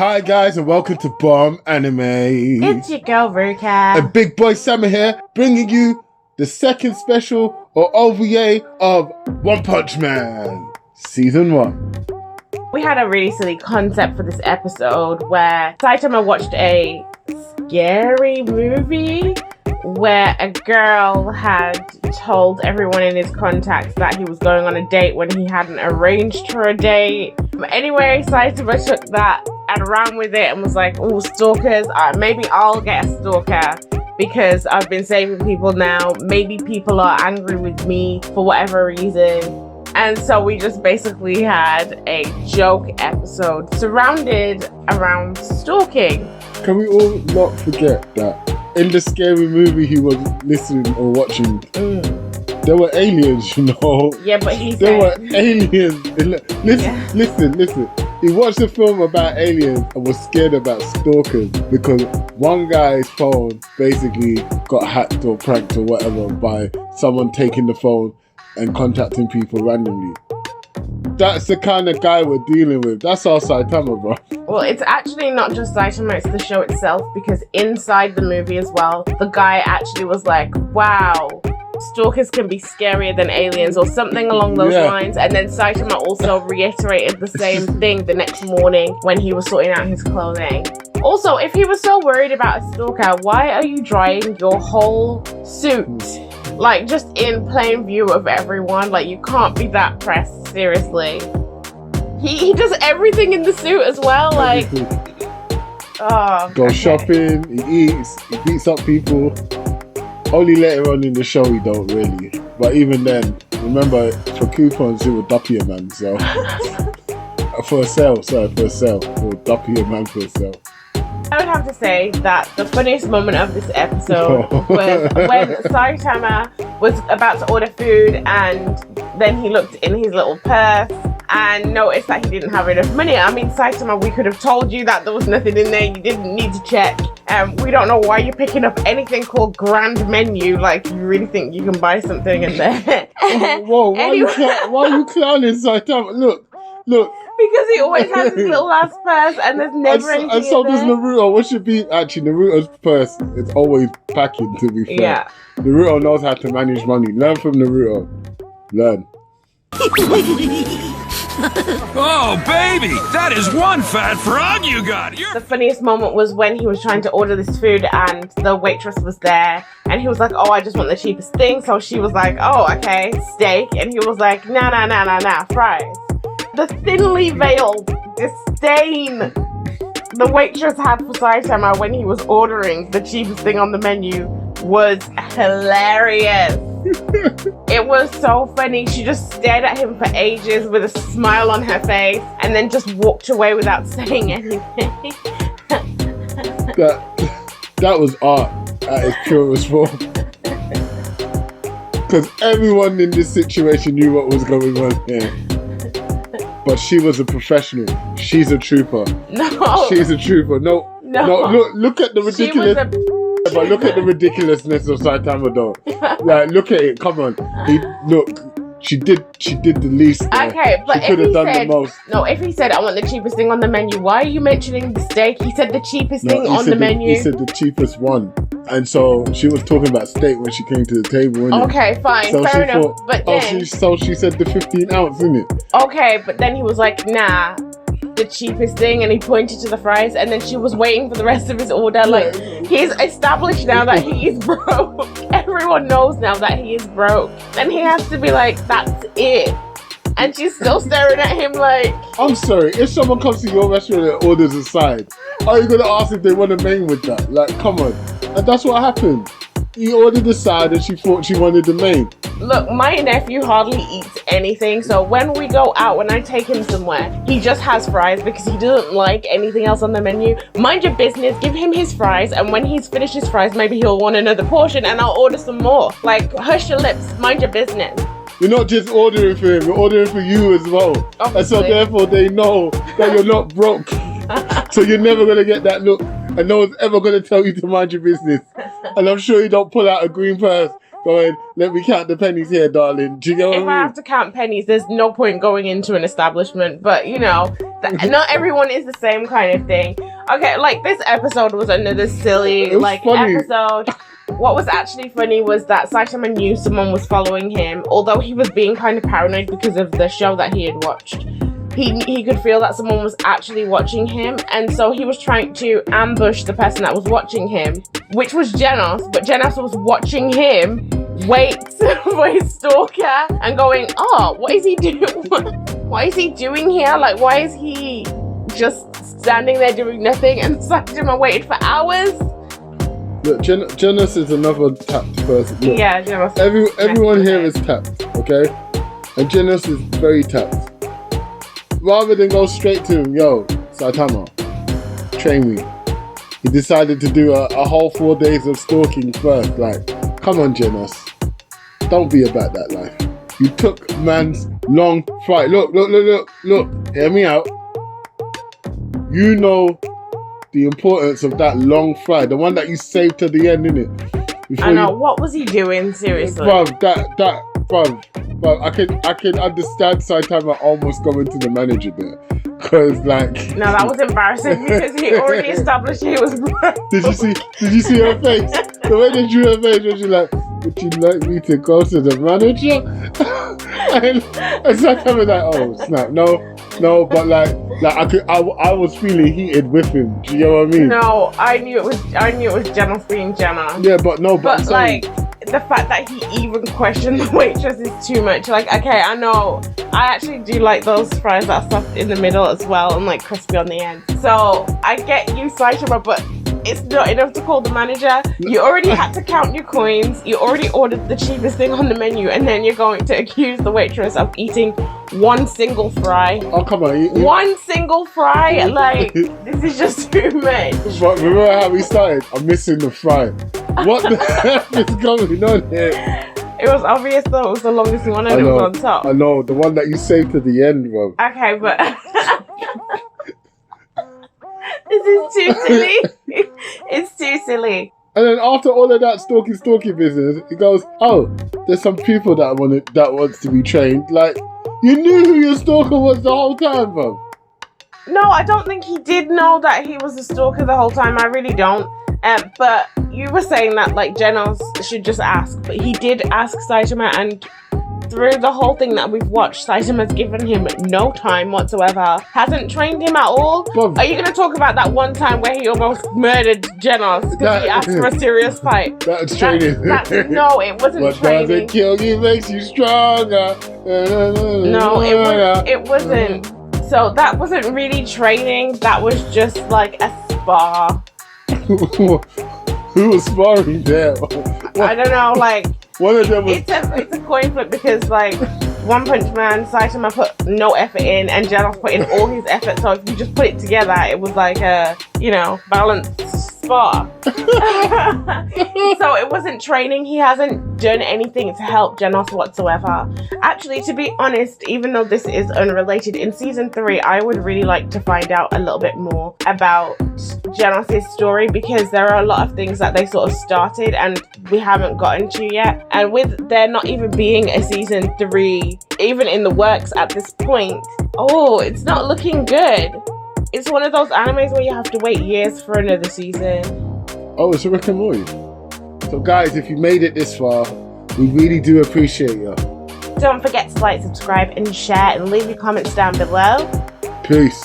Hi guys and welcome to Bomb Anime. It's your girl Ruka. And Big Boy Sammer here, bringing you the second special or OVA of One Punch Man Season 1. We had a really silly concept for this episode where Saitama watched a scary movie where a girl had told everyone in his contacts that he was going on a date when he hadn't arranged for a date. Anyway, Saitama took that and ran with it and was like, oh, stalkers, maybe I'll get a stalker because I've been saving people now. Maybe people are angry with me for whatever reason. And so we just basically had a joke episode surrounded around stalking. Can we all not forget that in the scary movie he was listening or watching, there were aliens, you know? Yeah, but there were aliens. Listen. He watched a film about aliens and was scared about stalkers because one guy's phone basically got hacked or pranked or whatever by someone taking the phone and contacting people randomly. That's the kind of guy we're dealing with. That's our Saitama, bro. Well, it's actually not just Saitama, it's the show itself, because inside the movie as well, the guy actually was like, wow, stalkers can be scarier than aliens or something along those lines. And then Saitama also reiterated the same thing the next morning when he was sorting out his clothing. Also, if he was so worried about a stalker, why are you drying your whole suit? Like, just in plain view of everyone. Like, you can't be that pressed, seriously. He does everything in the suit as well, like... Goes shopping, he eats, he beats up people. Only later on in the show he don't really. But even then, remember, for coupons he would duppy a man, so... for a sale. For duppy a man for a sale. I would have to say that the funniest moment of this episode was when Saitama was about to order food and then he looked in his little purse and noticed that he didn't have enough money. I mean, Saitama, we could have told you that there was nothing in there. You didn't need to check. We don't know why you're picking up anything called Grand Menu. Like, you really think you can buy something in there? Whoa, why are you clowning Saitama? Look. Because he always has his little ass purse and there's never anything and so in there. does Naruto. What should be actually Naruto's purse? It's always packing, to be fair. Yeah. Naruto knows how to manage money. Learn from Naruto. Learn. Oh, baby, that is one fat frog you got. The funniest moment was when he was trying to order this food and the waitress was there and he was like, oh, I just want the cheapest thing. So she was like, oh, okay, steak. And he was like, nah, fries. The thinly veiled disdain the waitress had for Saitama when he was ordering the cheapest thing on the menu was hilarious. It was so funny. She just stared at him for ages with a smile on her face and then just walked away without saying anything. That was art at its purest form. Because everyone in this situation knew what was going on here. But she was a professional. She's a trooper. No. She's a trooper. No. Look at the ridiculous. But look at the ridiculousness of Saitama, though. Like, look at it. Come on. She did the least. Okay, but she could have done the most. No, if he said, I want the cheapest thing on the menu, why are you mentioning the steak? He said the cheapest thing on the menu. He said the cheapest one. And so she was talking about steak when she came to the table, innit? Okay, fine, so fair enough. But then... so she said the 15 ounce, innit? Okay, but then he was like, nah, the cheapest thing, and he pointed to the fries, and then she was waiting for the rest of his order. Like, he's established now that he is broke. Everyone knows now that he is broke. And he has to be like, that's it. And she's still staring at him like... I'm sorry, if someone comes to your restaurant and orders a side, are you going to ask if they want a main with that? Like, come on. And that's what happened. He ordered the side and she thought she wanted the main. Look, my nephew hardly eats anything, so when we go out, when I take him somewhere, he just has fries because he doesn't like anything else on the menu. Mind your business, give him his fries, and when he's finished his fries, maybe he'll want another portion and I'll order some more. Like, hush your lips, mind your business. You're not just ordering for him, you're ordering for you as well. Obviously. And so therefore they know that you're not broke. So you're never going to get that look. And no one's ever going to tell you to mind your business. And I'm sure you don't pull out a green purse going, let me count the pennies here, darling. Do you get what I mean? If I have to count pennies, there's no point going into an establishment. But, you know, Not everyone is the same kind of thing. Okay, like this episode was another silly funny. episode. What was actually funny was that Saitama knew someone was following him, although he was being kind of paranoid because of the show that he had watched. He could feel that someone was actually watching him, and so he was trying to ambush the person that was watching him, which was Genos, but Genos was watching him wait for his stalker and going, oh, what is he doing? What is he doing here? Like, why is he just standing there doing nothing? And Saitama waited for hours. Look, Genos is another tapped person. Look, Yeah, Genos. everyone here is tapped, okay? And Genos is very tapped. Rather than go straight to him, yo, Saitama, train me. He decided to do a whole 4 days of stalking first. Like, come on, Genos. Don't be about that life. You took man's long flight. Look. Hear me out. You know the importance of that long flight. The one that you saved to the end, innit? I know. What was he doing? Seriously. Bruv, I can understand Saitama almost going to the manager there. Cause like no, that was embarrassing because he already established he was broke. Did you see her face? The way they drew her face when she like, would you like me to go to the manager? and Saitama was like, oh snap, no, but like I was feeling heated with him. Do you know what I mean? No, I knew it was Genos being Jenna. Yeah, but no, but like the fact that he even questioned the waitress is too much. Like, okay, I know. I actually do like those fries that are soft in the middle as well and like crispy on the end. So I get you, Saitama, but it's not enough to call the manager. You already had to count your coins. You already ordered the cheapest thing on the menu, and then you're going to accuse the waitress of eating one single fry. Oh, come on. One single fry? Like, this is just too much. But remember how we started? I'm missing the fry. What the heck is going on here? It was obvious though, it was the longest one and it was on top. I know, the one that you saved to the end, bro. Okay, but this is too silly. It's too silly. And then after all of that stalky business, he goes, oh, there's some people that wants to be trained. Like, you knew who your stalker was the whole time, bro. No, I don't think he did know that he was a stalker the whole time. I really don't. But you were saying that like Genos should just ask, but he did ask Saitama, and through the whole thing that we've watched, Saitama's given him no time whatsoever. Hasn't trained him at all. Bruv. Are you going to talk about that one time where he almost murdered Genos because he asked for a serious fight? That's training. No, it wasn't what training. What doesn't kill you makes you stronger. No, it wasn't. So that wasn't really training. That was just like a spar. Who was sparring there? I don't know, like one of them was... it's a coin flip because like One Punch Man, Saitama put no effort in and Genos put in all his effort, so if you just put it together it was like a, balanced spar. So it wasn't training. He hasn't done anything to help Genos whatsoever. Actually, to be honest, even though this is unrelated, in season 3 I would really like to find out a little bit more about Genos' story, because there are a lot of things that they sort of started and we haven't gotten to yet, and with there not even being a season 3 even in the works at this point, it's not looking good. It's one of those animes where you have to wait years for another season. Oh, it's a Rick and Morty. So guys, if you made it this far, we really do appreciate you. Don't forget to like, subscribe and share, and leave your comments down below. Peace.